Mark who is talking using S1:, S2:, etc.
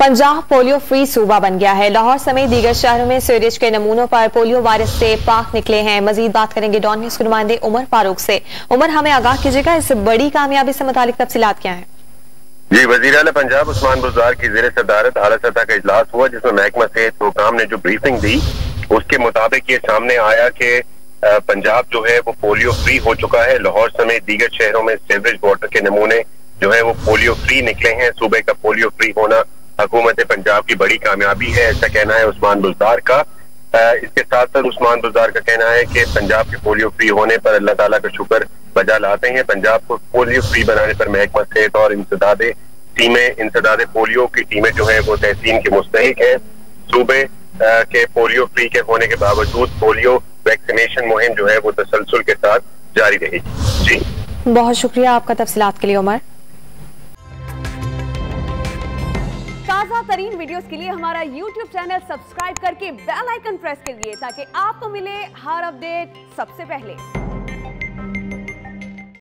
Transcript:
S1: Punjab polio free सूबा बन गया है। लाहौर समेत दीगर शहरों में सीवरेज के नमूनों पर पोलियो वायरस से पाक निकले हैं। मजीद बात करेंगे डॉन न्यूज के नुमाइंदे उमर फारूक से। उमर, हमें आगाह कीजिएगा, इस बड़ी कामयाबी से मुतालिक तफसीलात क्या है?
S2: जी, वज़ीर आला पंजाब उस्मान बुज़दार की ज़ेर सदारत आला सतह का इजलास हुआ, जिसमें महकमा सेहत प्रोग्राम ने जो ब्रीफिंग दी उसके मुताबिक ये सामने आया कि पंजाब जो है वो पोलियो फ्री हो चुका है। लाहौर समेत दीगर शहरों में सीवरेज वाटर के नमूने जो है वो पोलियो फ्री निकले हैं। सूबे का पोलियो फ्री होना हुकूमत पंजाब की बड़ी कामयाबी है, ऐसा कहना है उस्मान बुज़दार का। इसके साथ साथ उस्मान बुज़दार का कहना है कि पंजाब के पोलियो फ्री होने पर अल्लाह ताला का शुक्र बजा लाते हैं। पंजाब को पोलियो फ्री बनाने पर महकमा सेहत और इंसदादे पोलियो की टीमें जो है वो तहसीन के मुस्तहिक है। सूबे के पोलियो फ्री के होने के बावजूद पोलियो वैक्सीनेशन मुहिम जो है वो तसलसल के साथ जारी रहेगी। जी,
S1: बहुत शुक्रिया आपका तफसीलात के लिए उमर।
S3: ताज़ा तरीन वीडियोस के लिए हमारा YouTube चैनल सब्सक्राइब करके बेल आइकन प्रेस करिए ताकि आपको मिले हर अपडेट सबसे पहले।